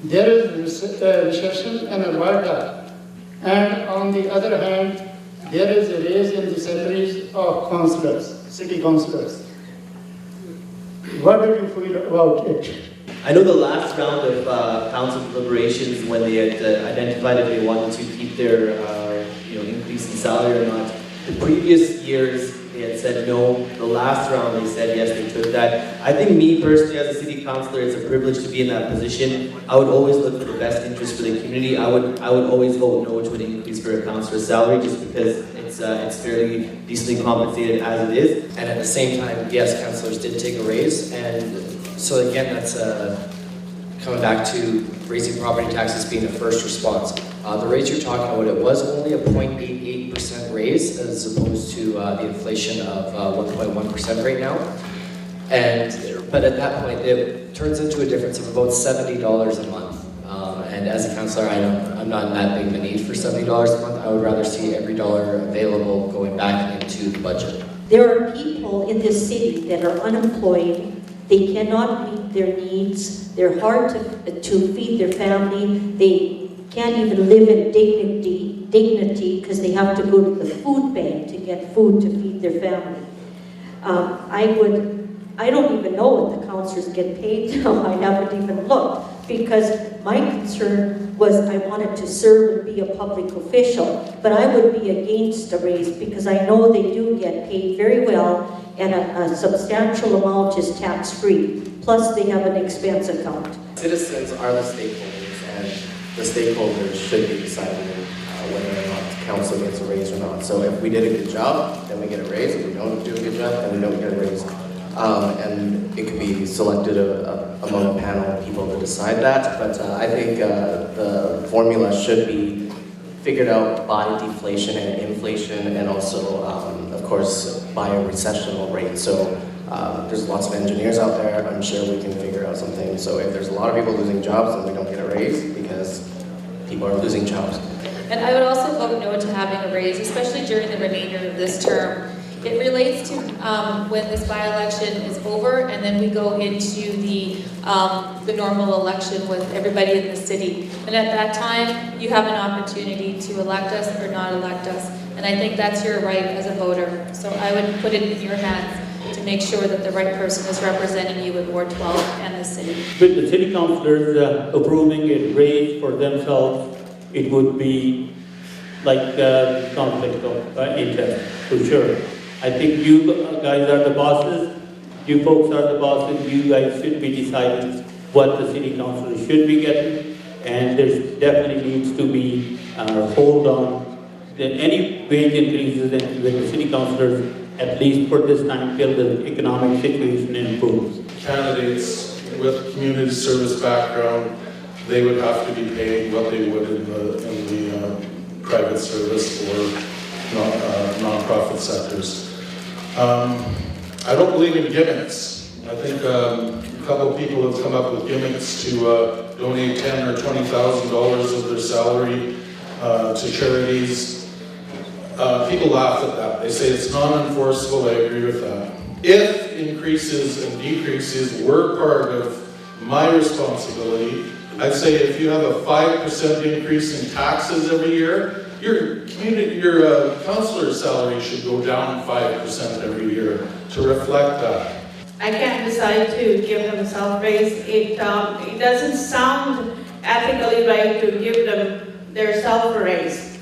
there is a recession in Alberta, and on the other hand, there is a raise in the salaries of councillors, city councillors. What do you feel about it? I know the last round of council deliberations, when they had identified if they wanted to keep their increase in salary or not. The previous years they had said no. The last round they said yes, they took that. I think me personally as a city councillor, it's a privilege to be in that position. I would always look for the best interest for the community. I would always vote no to an increase for a councillor's salary just because it's fairly decently compensated as it is. And at the same time, yes, councillors did take a raise, and so again, that's coming back to raising property taxes being the first response. The raise you're talking about, it was only a 0.88% raise as opposed to the inflation of 1.1% right now. But at that point, it turns into a difference of about $70 a month. And as a councillor, I'm not in that big of a need for $70 a month. I would rather see every dollar available going back into the budget. There are people in this city that are unemployed. They cannot meet their needs. They're hard to feed their family. They can't even live in dignity because they have to go to the food bank to get food to feed their family. I don't even know what the councillors get paid now. I haven't even looked, because my concern was I wanted to serve and be a public official, but I would be against a raise because I know they do get paid very well, and a substantial amount is tax-free. Plus, they have an expense account. Citizens are the stakeholders, and the stakeholders should be deciding whether or not council gets a raise or not. So if we did a good job, then we get a raise. If we don't do a good job, then we don't get a raise. And it could be selected among a panel of people to decide that. But I think the formula should be figured out by deflation and inflation, and also, of course, by a recessional rate. So there's lots of engineers out there. I'm sure we can figure out something. So if there's a lot of people losing jobs, then we don't get a raise because people are losing jobs. And I would also vote no to having a raise, especially during the remainder of this term. It relates to when this by-election is over, and then we go into the normal election with everybody in the city. And at that time, you have an opportunity to elect us or not elect us. And I think that's your right as a voter. So I would put it in your hands to make sure that the right person is representing you in Ward 12 and the city. With the city councillors approving a raise for themselves, it would be like conflict of interest, for sure. I think you guys are the bosses, you folks are the bosses, you guys should be deciding what the city councillors should be getting, and there definitely needs to be a hold on any wage increases with the city councillors, at least for this time till the economic situation improves. Candidates with community service background, they would have to be paid what they would in the private service or non-profit sectors. I don't believe in gimmicks. I think a couple of people have come up with gimmicks to donate $10,000 or $20,000 of their salary to charities. People laugh at that. They say it's non-enforceable. I agree with that. If increases and decreases were part of my responsibility, I'd say if you have a 5% increase in taxes every year, your councillor's salary should go down 5% every year to reflect that. I can't decide to give them a self-raise. It doesn't sound ethically right to give them their self-raise.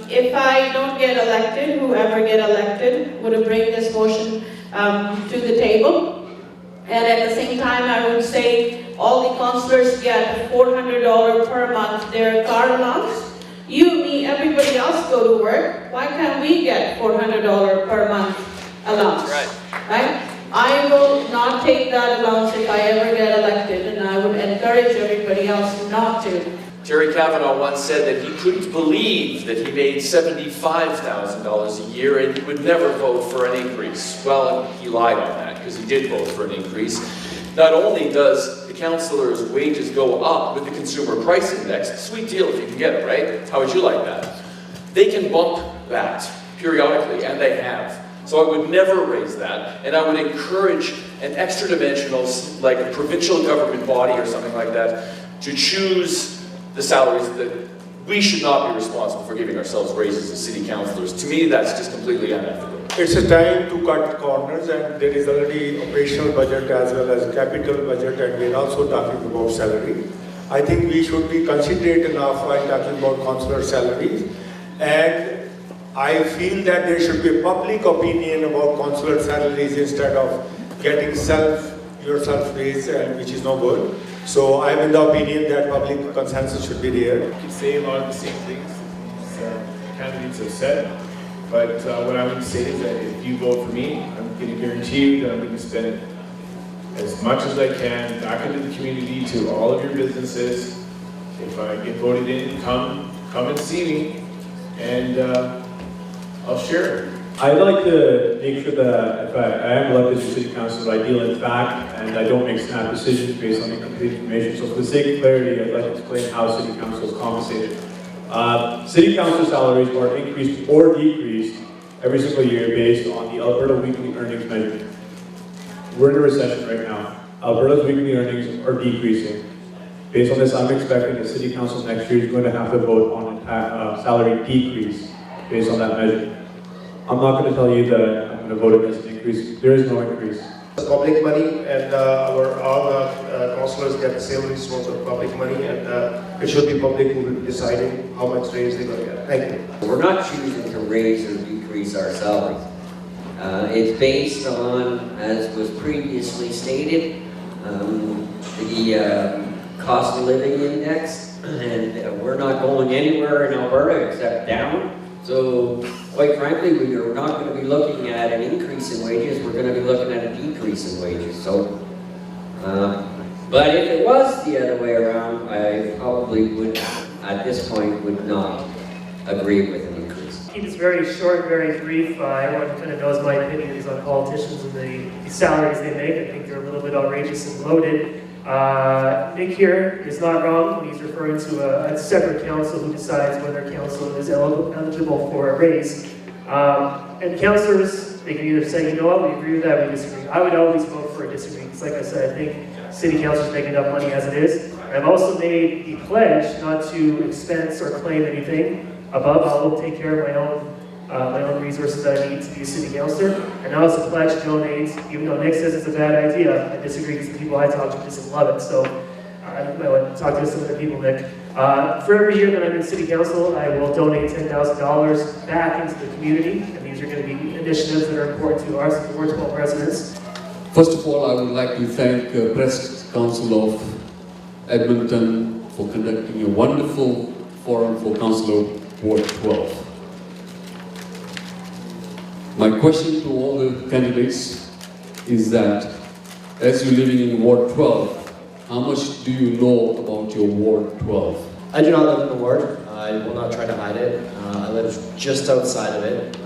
If I don't get elected, whoever get elected would bring this motion to the table. And at the same time, I would say all the councillors get $400 per month, their car allowance. You, me, everybody else go to work. Why can't we get $400 per month allowance? Right? I will not take that allowance if I ever get elected, and I would encourage everybody else not to. Terry Kavanaugh once said that he couldn't believe that he made $75,000 a year and he would never vote for an increase. Well, he lied on that because he did vote for an increase. Not only does the councillor's wages go up with the consumer price index, sweet deal if you can get it, right? How would you like that? They can bump that periodically, and they have. So I would never raise that, and I would encourage an extra dimensional, like a provincial government body or something like that, to choose the salaries that we should not be responsible for giving ourselves raises as city councillors. To me, that's just completely unethical. It's a time to cut corners, and there is already operational budget as well as capital budget, and we are also talking about salary. I think we should be considerate enough while talking about councillor salaries, and I feel that there should be a public opinion about councillor salaries instead of getting yourself raised, and which is no good. So I'm in the opinion that public consensus should be there. I can say a lot of the same things these candidates have said, but what I'm going to say is that if you vote for me, I'm going to guarantee you that I'm going to spend as much as I can back into the community, to all of your businesses. If I get voted in, come and see me, and I'll share it. I'd like to make sure that if I am elected to city council, that I deal in fact and I don't make snap decisions based on incomplete information. So for the sake of clarity, I'd like to explain how city council is compensated. City council salaries are increased or decreased every single year based on the Alberta weekly earnings measure. We're in a recession right now. Alberta's weekly earnings are decreasing. Based on this, I'm expecting the city council next year is going to have to vote on a salary decrease based on that measure. I'm not going to tell you that I'm going to vote against an increase. There is no increase. It's public money, and all the councillors get the same resource of public money, and it should be public who will be deciding how much raise they're going to get. Thank you. We're not choosing to raise or decrease our salaries. It's based on, as was previously stated, the cost of living index, and we're not going anywhere in Alberta except down. So, quite frankly, we are not going to be looking at an increase in wages, we're going to be looking at a decrease in wages. So, but if it was the other way around, I probably would, at this point, would not agree with an increase. Keep this very short, very brief. Everyone kind of knows my opinions on politicians and the salaries they make. I think they're a little bit outrageous and bloated. Nick here is not wrong when he's referring to a separate council who decides whether council is eligible for a raise. And councillors, they can either say, you know what, we agree with that, we disagree. I would always vote for a disagree, because like I said, I think city council's making enough money as it is. I've also made the pledge not to expense or claim anything above. I'll take care of my own resources that I need to be a city councillor. And I also pledge to donate, even though Nick says it's a bad idea. I disagree, because the people I talk to just love it. So I would talk to some of the people, Nick. For every year that I'm in city council, I will donate $10,000 back into the community. And these are going to be initiatives that are important to our Ward 12 residents. First of all, I would like to thank Press Council of Edmonton for conducting a wonderful forum for Councillor Ward 12. My question to all the candidates is that, as you're living in Ward 12, how much do you know about your Ward 12? I do not live in the ward. I will not try to hide it. I live just outside of it.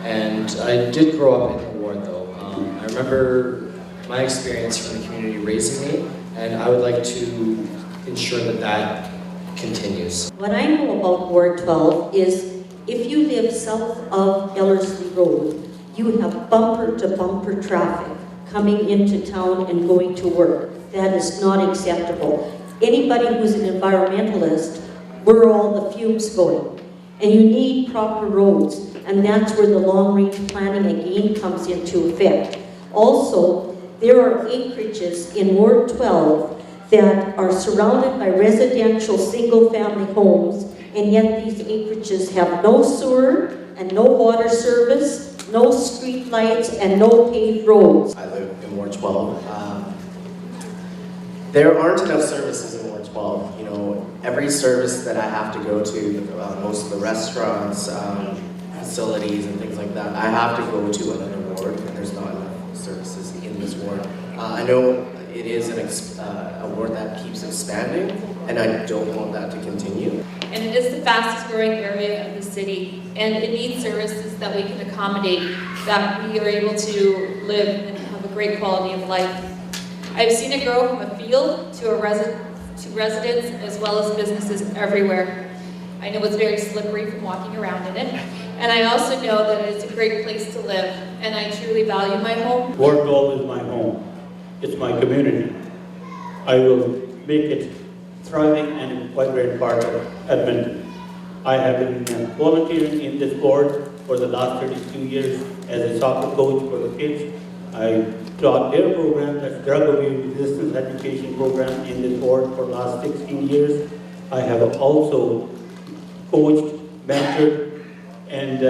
And I did grow up in the ward, though. I remember my experience from the community raising me, and I would like to ensure that that continues. What I know about Ward 12 is if you live south of Ellerslie Road, you have bumper-to-bumper traffic coming into town and going to work. That is not acceptable. Anybody who's an environmentalist, where are all the fumes going? And you need proper roads, and that's where the long-range planning again comes into effect. Also, there are acreages in Ward 12 that are surrounded by residential single-family homes, and yet these acreages have no sewer and no water service, no street lights, and no paved roads. I live in Ward 12. There aren't enough services in Ward 12. You know, every service that I have to go to, most of the restaurants, facilities, and things like that, I have to go to another ward, and there's not enough services in this ward. I know it is a ward that keeps expanding, and I don't want that to continue. And it is the fastest growing area of the city, and it needs services that we can accommodate, that we are able to live and have a great quality of life. I've seen it grow from a field to residents as well as businesses everywhere. I know it's very slippery from walking around in it, and I also know that it's a great place to live, and I truly value my home. Ward 12 is my home. It's my community. I will make it thriving and vibrant part of Edmonton. I have been volunteering in this board for the last 32 years as a soccer coach for the kids. I taught their program, that's drug abuse resistance education program, in this board for the last 16 years. I have also coached, mentored, and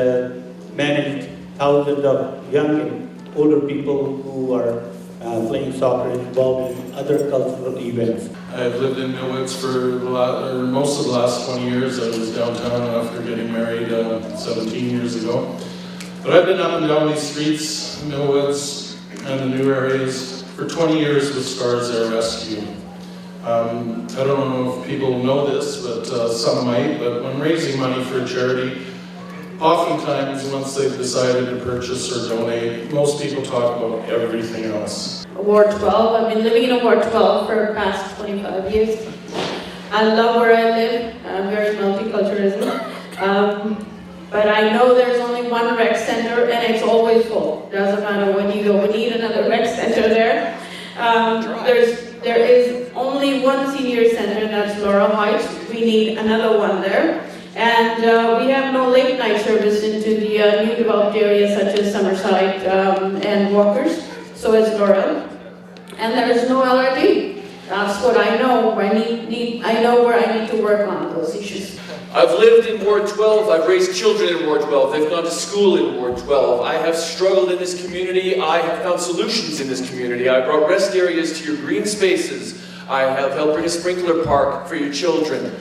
managed thousands of young and older people who are playing soccer and involved in other cultural events. I've lived in Millwoods for most of the last 20 years. I was downtown after getting married 17 years ago. But I've been up and down these streets, Millwoods, and the new areas for 20 years with Stars Air Rescue. I don't know if people know this, but some might, but when raising money for a charity, oftentimes once they've decided to purchase or donate, most people talk about everything else. Ward 12, I've been living in Ward 12 for the past 25 years. I love where I live, I'm very multiculturalism. But I know there's only one rec center and it's always full. Doesn't matter when you go, we need another rec center there. There is only one senior center, and that's Laurel Heights. We need another one there. And we have no late night service into the new developed areas such as Summerside and Walkers. So is Laurel. And there is no LRT. That's what I know. I know where I need to work on those issues. I've lived in Ward 12, I've raised children in Ward 12, they've gone to school in Ward 12. I have struggled in this community, I have found solutions in this community. I brought rest areas to your green spaces. I have helped bring a sprinkler park for your children.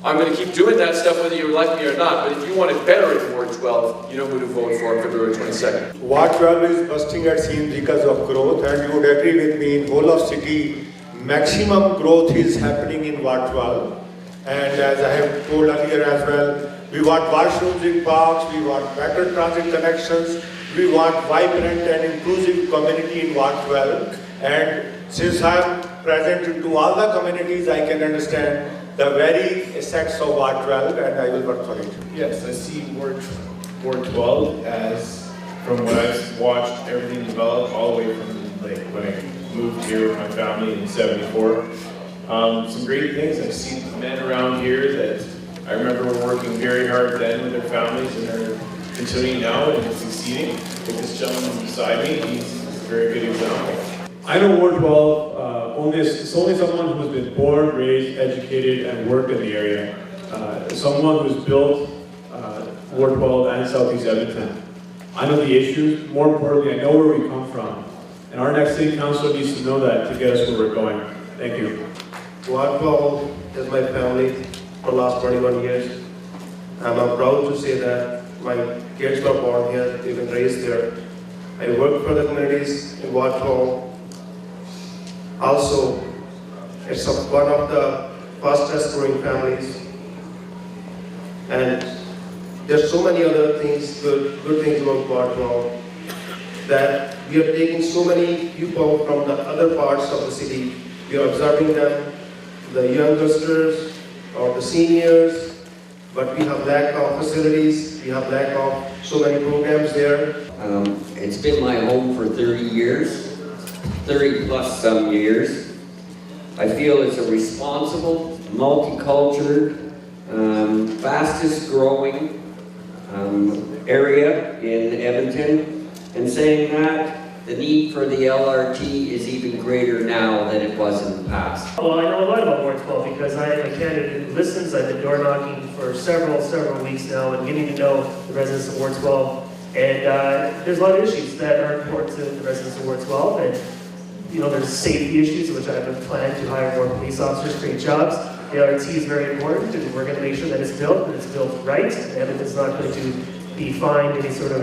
I'm going to keep doing that stuff whether you like me or not, but if you want it better in Ward 12, you know who to vote for on February 22nd. Ward 12 is busting at seams because of growth, and you would agree with me, in whole of city, maximum growth is happening in Ward 12. And as I have told earlier as well, we want washrooms in parks, we want better transit connections, we want vibrant and inclusive community in Ward 12. And since I am present into all the communities, I can understand the very essence of Ward 12, and I will work for it. Yes, I see Ward 12 as, from what I've watched, everything develop all the way from like when I moved here with my family in '74. Some great things. I've seen men around here that I remember were working very hard then with their families, and they're continuing now and succeeding. Like this gentleman beside me, he's a very good example. I know Ward 12, it's only someone who's been born, raised, educated, and worked in the area. Someone who's built Ward 12 and Southeast Edmonton. I know the issues. More importantly, I know where we come from. And our next city council needs to know that to get us where we're going. Thank you. Ward 12 is my family for the last 21 years. I'm proud to say that my kids were born here, they've been raised here. I work for the communities in Ward 12. Also, it's one of the fastest growing families. And there's so many other things, good things about Ward 12, that we are taking so many people from the other parts of the city. We are observing them, the youngsters or the seniors, but we have lack of facilities, we have lack of so many programs there. It's been my home for 30 years, 30 plus some years. I feel it's a responsible, multicultural, fastest growing area in Edmonton. And saying that, the need for the LRT is even greater now than it was in the past. Well, I know a lot about Ward 12 because I am a candidate who listens. I've been door knocking for several weeks now and getting to know the residents of Ward 12. And there's a lot of issues that are important to the residents of Ward 12. And you know, there's safety issues, which I have a plan to hire more police officers, create jobs. The LRT is very important, and we're going to make sure that it's built, and it's built right, and Edmonton's not going to be fined any sort of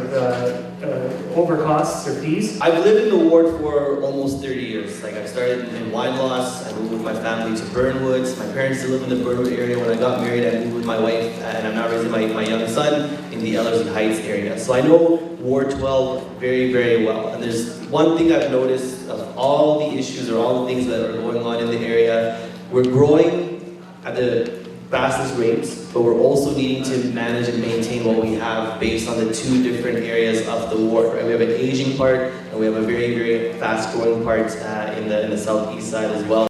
overcosts or fees. I've lived in the ward for almost 30 years. Like I started in Wine-Loss, I moved with my family to Burnwoods. My parents still live in the Burnwood area. When I got married, I moved with my wife, and I'm now raising my young son in the Ellerslie Heights area. So I know Ward 12 very, very well. And there's one thing I've noticed of all the issues or all the things that are going on in the area. We're growing at the fastest rates, but we're also needing to manage and maintain what we have based on the two different areas of the ward. Right? We have an aging part, and we have a very, very fast growing part in the southeast side as well.